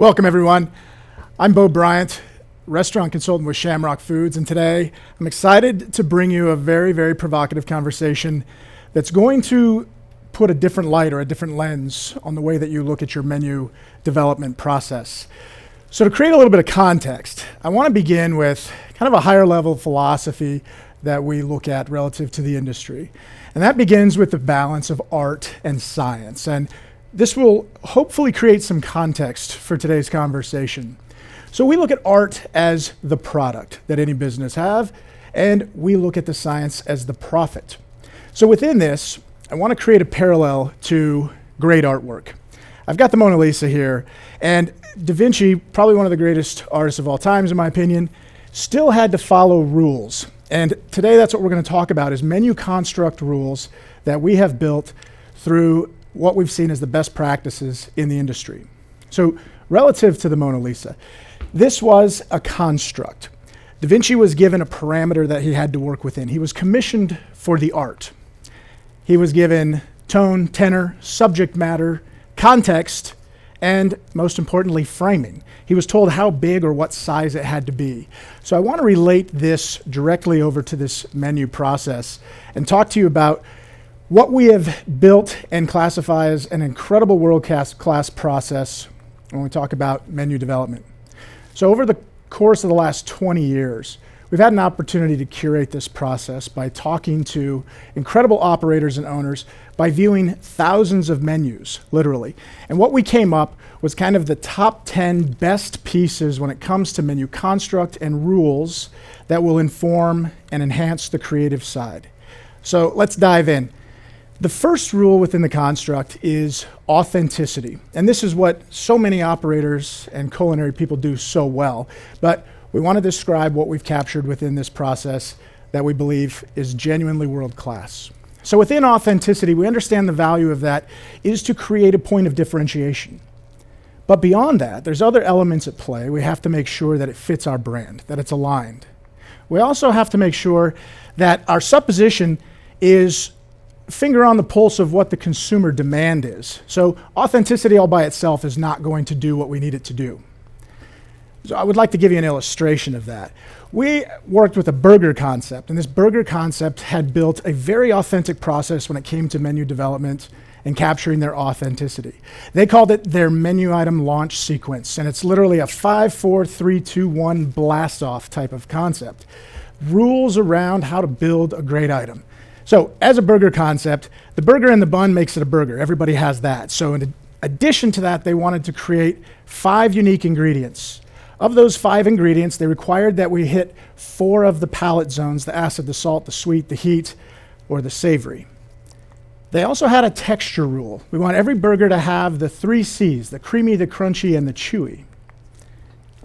Welcome, everyone. I'm Bryant, restaurant consultant with Shamrock Foods, and today I'm excited to bring you a very, very provocative conversation that's going to put a different light or a different lens on the way that you look at your menu development process. So to create a little bit of context, I want to begin with kind of a higher level philosophy that we look at relative to the industry. And that begins with the balance of art and science. And this will hopefully create some context for today's conversation. So we look at art as the product that any business have, and we look at the science as the profit. So within this, I want to create a parallel to great artwork. I've got the Mona Lisa here, and Da Vinci, probably one of the greatest artists of all times in my opinion, still had to follow rules. And today that's what we're going to talk about is menu construct rules that we have built through what we've seen as the best practices in the industry. So relative to the Mona Lisa, this was a construct. Da Vinci was given a parameter that he had to work within. He was commissioned for the art. He was given tone, tenor, subject matter, context, and most importantly, framing. He was told how big or what size it had to be. So I want to relate this directly over to this menu process and talk to you about what we have built and classify as an incredible world-class process when we talk about menu development. So over the course of the last 20 years, we've had an opportunity to curate this process by talking to incredible operators and owners, by viewing thousands of menus, literally. And what we came up was kind of the top 10 best pieces when it comes to menu construct and rules that will inform and enhance the creative side. So let's dive in. The first rule within the construct is authenticity. And this is what so many operators and culinary people do so well. But we want to describe what we've captured within this process that we believe is genuinely world-class. So within authenticity, we understand the value of that is to create a point of differentiation. But beyond that, there's other elements at play. We have to make sure that it fits our brand, that it's aligned. We also have to make sure that our supposition is finger on the pulse of what the consumer demand is. So authenticity all by itself is not going to do what we need it to do. So I would like to give you an illustration of that. We worked with a burger concept, and this burger concept had built a very authentic process when it came to menu development and capturing their authenticity. They called it their menu item launch sequence, and it's literally a 5, 4, 3, 2, 1 blast off type of concept. Rules around how to build a great item. So as a burger concept, the burger and the bun makes it a burger. Everybody has that. So in addition to that, they wanted to create 5 unique ingredients. Of those 5 ingredients, they required that we hit 4 of the palate zones: the acid, the salt, the sweet, the heat, or the savory. They also had a texture rule. We want every burger to have the 3 C's: the creamy, the crunchy, and the chewy.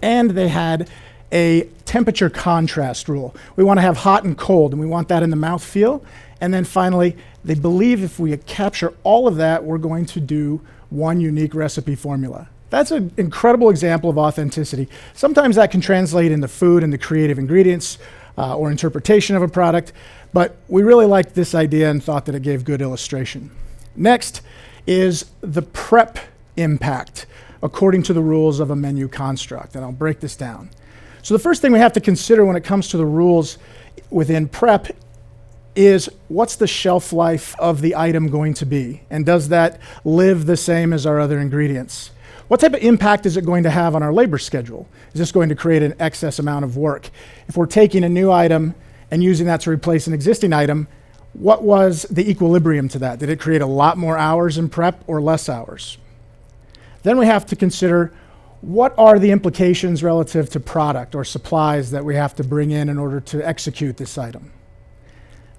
And they had a temperature contrast rule. We want to have hot and cold, and we want that in the mouthfeel. And then finally, they believe if we capture all of that, we're going to do one unique recipe formula. That's an incredible example of authenticity. Sometimes that can translate into food and the creative ingredients or interpretation of a product, but we really liked this idea and thought that it gave good illustration. Next is the prep impact according to the rules of a menu construct, and I'll break this down. So the first thing we have to consider when it comes to the rules within prep is what's the shelf life of the item going to be? And does that live the same as our other ingredients? What type of impact is it going to have on our labor schedule? Is this going to create an excess amount of work? If we're taking a new item and using that to replace an existing item, what was the equilibrium to that? Did it create a lot more hours in prep or less hours? Then we have to consider what are the implications relative to product or supplies that we have to bring in order to execute this item?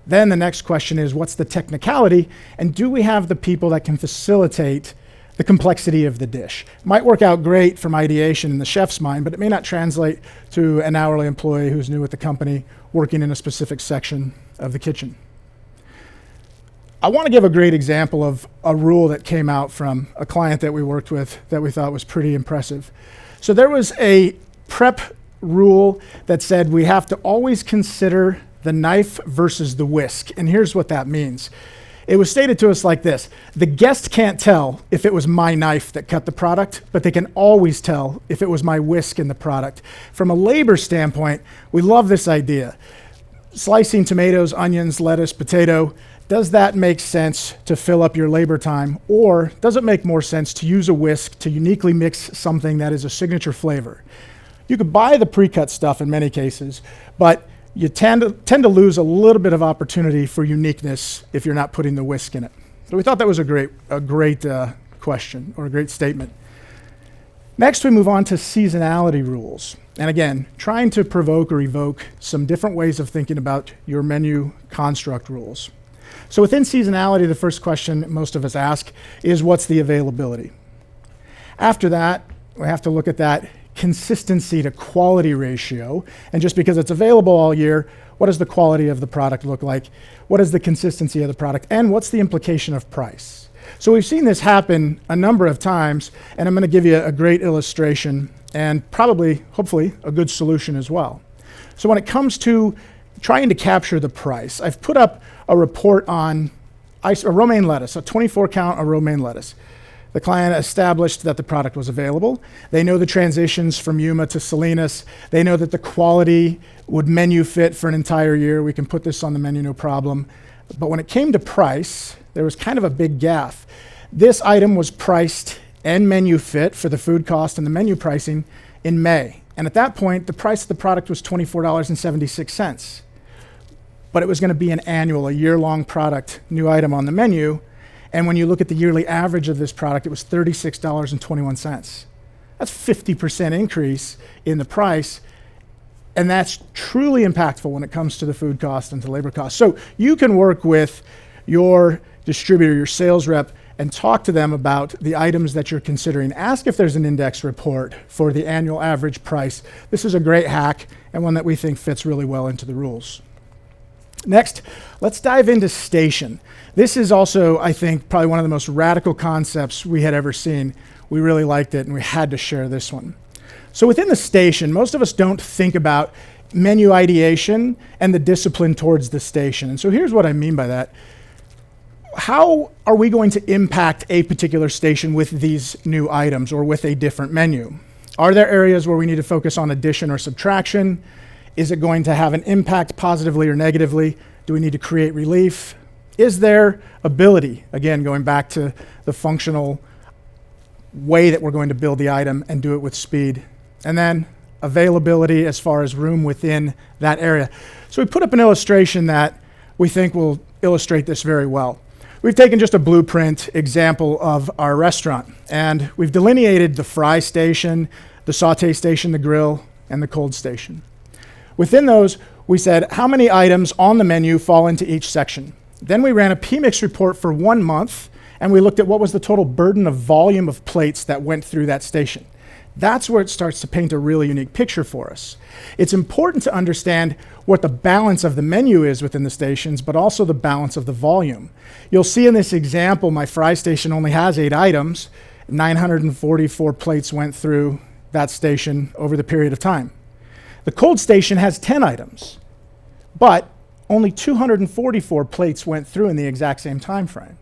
Then the next question is, what's the technicality, and do we have the people that can facilitate the complexity of the dish? It might work out great from ideation in the chef's mind, but it may not translate to an hourly employee who's new at the company working in a specific section of the kitchen. I want to give a great example of a rule that came out from a client that we worked with that we thought was pretty impressive. So there was a prep rule that said we have to always consider the knife versus the whisk. And here's what that means. It was stated to us like this: the guest can't tell if it was my knife that cut the product, but they can always tell if it was my whisk in the product. From a labor standpoint, we love this idea. Slicing tomatoes, onions, lettuce, potato, does that make sense to fill up your labor time, or does it make more sense to use a whisk to uniquely mix something that is a signature flavor? You could buy the pre-cut stuff in many cases, but you tend to lose a little bit of opportunity for uniqueness if you're not putting the whisk in it. So we thought that was a great question, or a great statement. Next, we move on to seasonality rules. And again, trying to provoke or evoke some different ways of thinking about your menu construct rules. So within seasonality, the first question most of us ask is, what's the availability? After that, we have to look at that consistency to quality ratio. And just because it's available all year, what does the quality of the product look like? What is the consistency of the product? And what's the implication of price? So we've seen this happen a number of times, and I'm going to give you a great illustration and probably, hopefully, a good solution as well. So when it comes to trying to capture the price, I've put up a report on a romaine lettuce, a 24 count of romaine lettuce. The client established that the product was available. They know the transitions from Yuma to Salinas. They know that the quality would menu fit for an entire year. We can put this on the menu, no problem. But when it came to price, there was kind of a big gaffe. This item was priced and menu fit for the food cost and the menu pricing in May. And at that point, the price of the product was $24.76. But it was going to be an annual, a year-long product, new item on the menu. And when you look at the yearly average of this product, it was $36.21. That's 50% increase in the price. And that's truly impactful when it comes to the food cost and to labor costs. So you can work with your distributor, your sales rep, and talk to them about the items that you're considering. Ask if there's an index report for the annual average price. This is a great hack and one that we think fits really well into the rules. Next, let's dive into station. This is also, I think, probably one of the most radical concepts we had ever seen. We really liked it, and we had to share this one. So within the station, most of us don't think about menu ideation and the discipline towards the station. And so here's what I mean by that. How are we going to impact a particular station with these new items or with a different menu? Are there areas where we need to focus on addition or subtraction? Is it going to have an impact positively or negatively? Do we need to create relief? Is there ability? Again, going back to the functional way that we're going to build the item and do it with speed. And then availability as far as room within that area. So we put up an illustration that we think will illustrate this very well. We've taken just a blueprint example of our restaurant, and we've delineated the fry station, the saute station, the grill, and the cold station. Within those, we said how many items on the menu fall into each section. Then we ran a PMix report for 1 month, and we looked at what was the total burden of volume of plates that went through that station. That's where it starts to paint a really unique picture for us. It's important to understand what the balance of the menu is within the stations, but also the balance of the volume. You'll see in this example, my fry station only has 8 items. 944 plates went through that station over the period of time. The cold station has 10 items, but only 244 plates went through in the exact same time frame.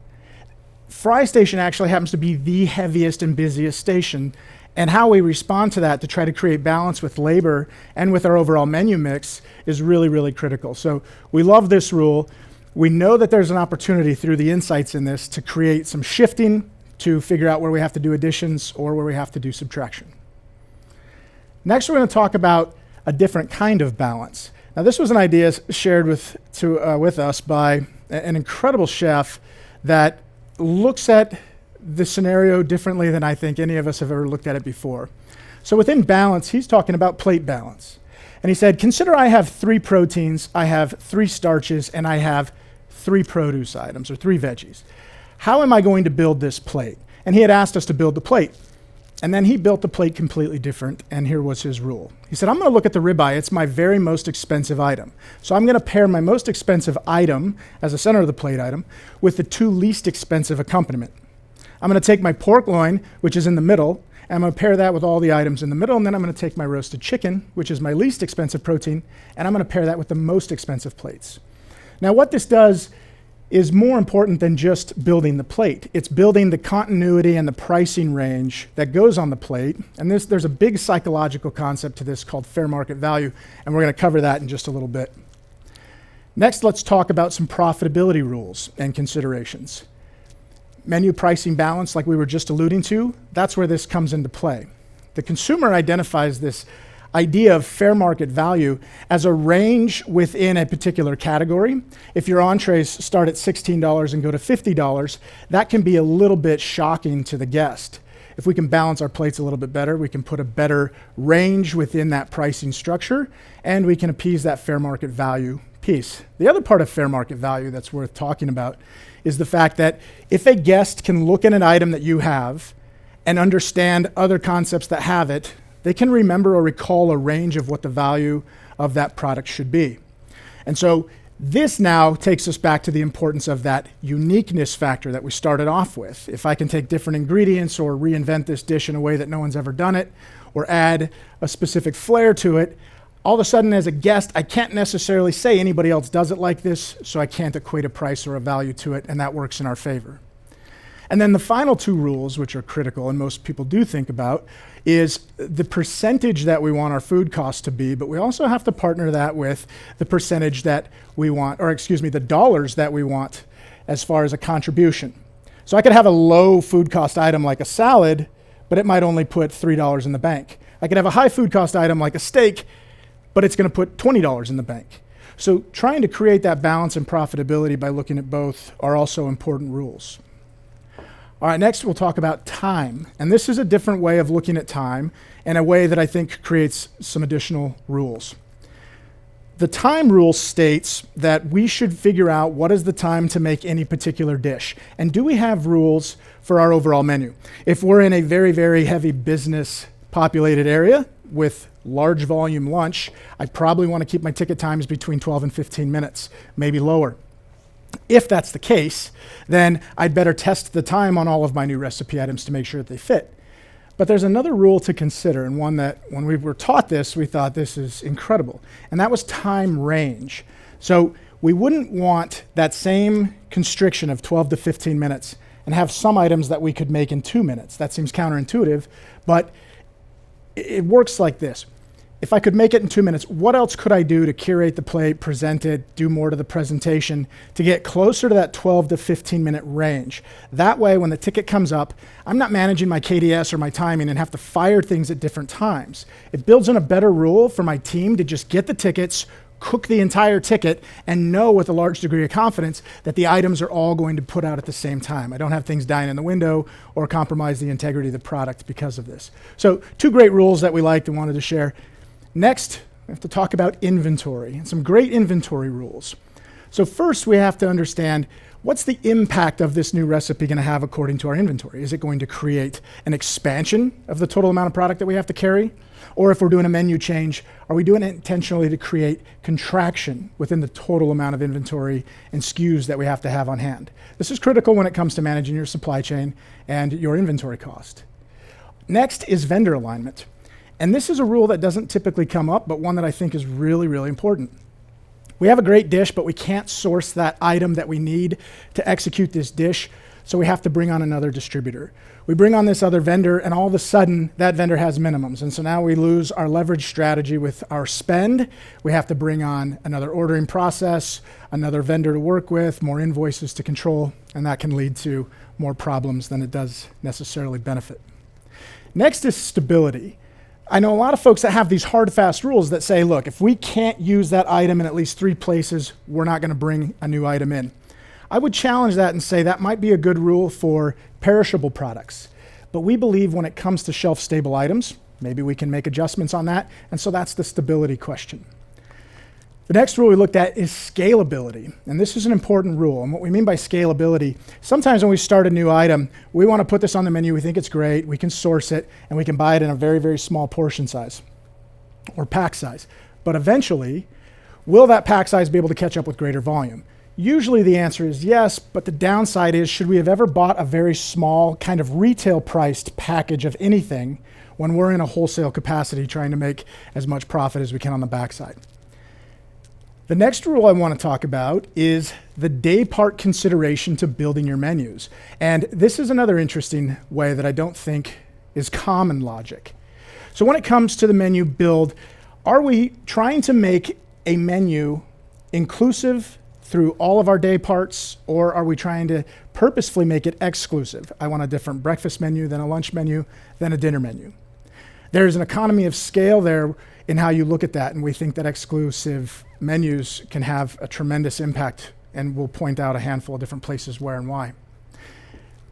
Fry station actually happens to be the heaviest and busiest station, and how we respond to that to try to create balance with labor and with our overall menu mix is really, really critical. So we love this rule. We know that there's an opportunity through the insights in this to create some shifting to figure out where we have to do additions or where we have to do subtraction. Next, we're going to talk about a different kind of balance. Now, this was an idea shared with us by an incredible chef that looks at the scenario differently than I think any of us have ever looked at it before. So within balance, he's talking about plate balance. And he said, consider I have 3 proteins, I have 3 starches, and I have 3 produce items or 3 veggies. How am I going to build this plate? And he had asked us to build the plate. And then he built the plate completely different, and here was his rule. He said, I'm going to look at the ribeye. It's my very most expensive item. So I'm going to pair my most expensive item as the center of the plate item with the 2 least expensive accompaniment. I'm going to take my pork loin, which is in the middle, and I'm going to pair that with all the items in the middle, and then I'm going to take my roasted chicken, which is my least expensive protein, and I'm going to pair that with the most expensive plates. Now, what this does is more important than just building the plate. It's building the continuity and the pricing range that goes on the plate. And there's a big psychological concept to this called fair market value, and we're going to cover that in just a little bit. Next, let's talk about some profitability rules and considerations. Menu pricing balance, like we were just alluding to, that's where this comes into play. The consumer identifies this idea of fair market value as a range within a particular category. If your entrees start at $16 and go to $50, that can be a little bit shocking to the guest. If we can balance our plates a little bit better, we can put a better range within that pricing structure, and we can appease that fair market value piece. The other part of fair market value that's worth talking about is the fact that if a guest can look at an item that you have and understand other concepts that have it, they can remember or recall a range of what the value of that product should be. And so this now takes us back to the importance of that uniqueness factor that we started off with. If I can take different ingredients or reinvent this dish in a way that no one's ever done it, or add a specific flair to it, all of a sudden as a guest, I can't necessarily say anybody else does it like this, so I can't equate a price or a value to it, and that works in our favor. And then the final two rules, which are critical and most people do think about, is the percentage that we want our food cost to be, but we also have to partner that with the percentage that we want, or excuse me, the dollars that we want as far as a contribution. So I could have a low food cost item like a salad, but it might only put $3 in the bank. I could have a high food cost item like a steak, but it's going to put $20 in the bank. So trying to create that balance and profitability by looking at both are also important rules. All right, next we'll talk about time. And this is a different way of looking at time and a way that I think creates some additional rules. The time rule states that we should figure out what is the time to make any particular dish. And do we have rules for our overall menu? If we're in a very, very heavy business populated area with large volume lunch, I probably want to keep my ticket times between 12 and 15 minutes, maybe lower. If that's the case, then I'd better test the time on all of my new recipe items to make sure that they fit. But there's another rule to consider, and one that when we were taught this, we thought this is incredible, and that was time range. So we wouldn't want that same constriction of 12 to 15 minutes and have some items that we could make in 2 minutes. That seems counterintuitive, but it works like this. If I could make it in 2 minutes, what else could I do to curate the plate, present it, do more to the presentation to get closer to that 12 to 15 minute range? That way, when the ticket comes up, I'm not managing my KDS or my timing and have to fire things at different times. It builds in a better rule for my team to just get the tickets, cook the entire ticket, and know with a large degree of confidence that the items are all going to put out at the same time. I don't have things dying in the window or compromise the integrity of the product because of this. So 2 great rules that we liked and wanted to share. Next, we have to talk about inventory and some great inventory rules. So first, we have to understand what's the impact of this new recipe going to have according to our inventory? Is it going to create an expansion of the total amount of product that we have to carry? Or if we're doing a menu change, are we doing it intentionally to create contraction within the total amount of inventory and SKUs that we have to have on hand? This is critical when it comes to managing your supply chain and your inventory cost. Next is vendor alignment. And this is a rule that doesn't typically come up, but one that I think is really, really important. We have a great dish, but we can't source that item that we need to execute this dish, so we have to bring on another distributor. We bring on this other vendor, and all of a sudden, that vendor has minimums. And so now we lose our leverage strategy with our spend. We have to bring on another ordering process, another vendor to work with, more invoices to control, and that can lead to more problems than it does necessarily benefit. Next is stability. I know a lot of folks that have these hard, fast rules that say, look, if we can't use that item in at least 3 places, we're not going to bring a new item in. I would challenge that and say that might be a good rule for perishable products. But we believe when it comes to shelf-stable items, maybe we can make adjustments on that. And so that's the stability question. The next rule we looked at is scalability. And this is an important rule. And what we mean by scalability, sometimes when we start a new item, we want to put this on the menu. We think it's great. We can source it, and we can buy it in a very, very small portion size or pack size. But eventually, will that pack size be able to catch up with greater volume? Usually the answer is yes, but the downside is, should we have ever bought a very small kind of retail priced package of anything when we're in a wholesale capacity trying to make as much profit as we can on the backside? The next rule I want to talk about is the day part consideration to building your menus. And this is another interesting way that I don't think is common logic. So when it comes to the menu build, are we trying to make a menu inclusive through all of our day parts, or are we trying to purposefully make it exclusive? I want a different breakfast menu, then a lunch menu, then a dinner menu. There's an economy of scale there in how you look at that, and we think that exclusive menus can have a tremendous impact, and we'll point out a handful of different places where and why.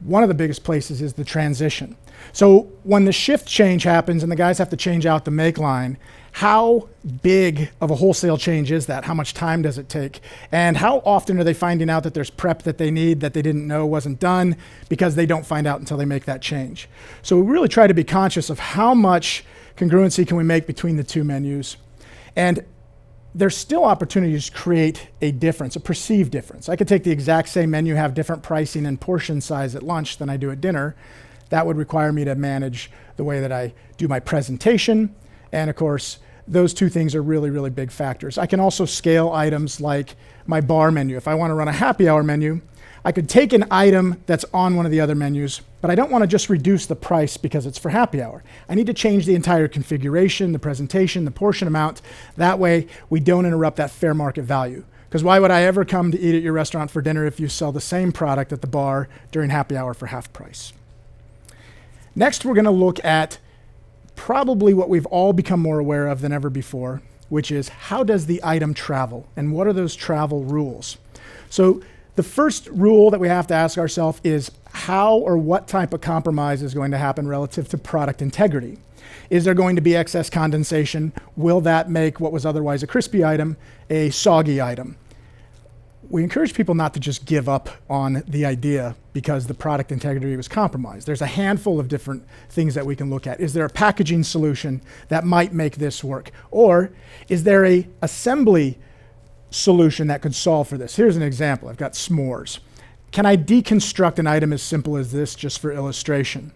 One of the biggest places is the transition. So when the shift change happens and the guys have to change out the make line, how big of a wholesale change is that? How much time does it take? And how often are they finding out that there's prep that they need that they didn't know wasn't done because they don't find out until they make that change? So we really try to be conscious of how much congruency can we make between the two menus. And there's still opportunities to create a difference, a perceived difference. I could take the exact same menu, have different pricing and portion size at lunch than I do at dinner. That would require me to manage the way that I do my presentation. And of course, those two things are really, really big factors. I can also scale items like my bar menu. If I want to run a happy hour menu, I could take an item that's on one of the other menus, but I don't want to just reduce the price because it's for happy hour. I need to change the entire configuration, the presentation, the portion amount. That way we don't interrupt that fair market value. Because why would I ever come to eat at your restaurant for dinner if you sell the same product at the bar during happy hour for half price? Next, we're going to look at probably what we've all become more aware of than ever before, which is how does the item travel and what are those travel rules? So the first rule that we have to ask ourselves is how or what type of compromise is going to happen relative to product integrity? Is there going to be excess condensation? Will that make what was otherwise a crispy item a soggy item? We encourage people not to just give up on the idea because the product integrity was compromised. There's a handful of different things that we can look at. Is there a packaging solution that might make this work? Or is there a assembly solution that could solve for this? Here's an example. I've got s'mores. Can I deconstruct an item as simple as this just for illustration?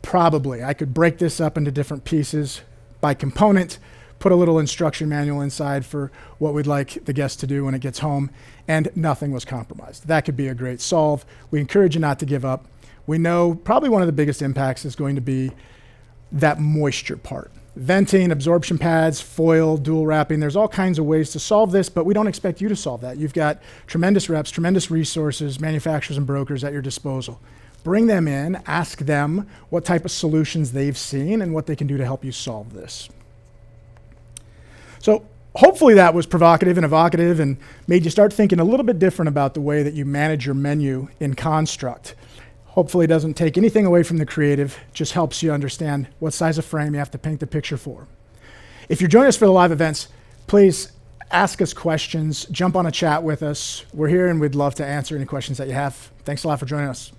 Probably. I could break this up into different pieces by component, put a little instruction manual inside for what we'd like the guest to do when it gets home, and nothing was compromised. That could be a great solve. We encourage you not to give up. We know probably one of the biggest impacts is going to be that moisture part. Venting, absorption pads, foil, dual wrapping, there's all kinds of ways to solve this, but we don't expect you to solve that. You've got tremendous reps, tremendous resources, manufacturers and brokers at your disposal. Bring them in, ask them what type of solutions they've seen and what they can do to help you solve this. So hopefully that was provocative and evocative and made you start thinking a little bit different about the way that you manage your menu in Construct. Hopefully it doesn't take anything away from the creative, just helps you understand what size of frame you have to paint the picture for. If you're joining us for the live events, please ask us questions, jump on a chat with us. We're here and we'd love to answer any questions that you have. Thanks a lot for joining us.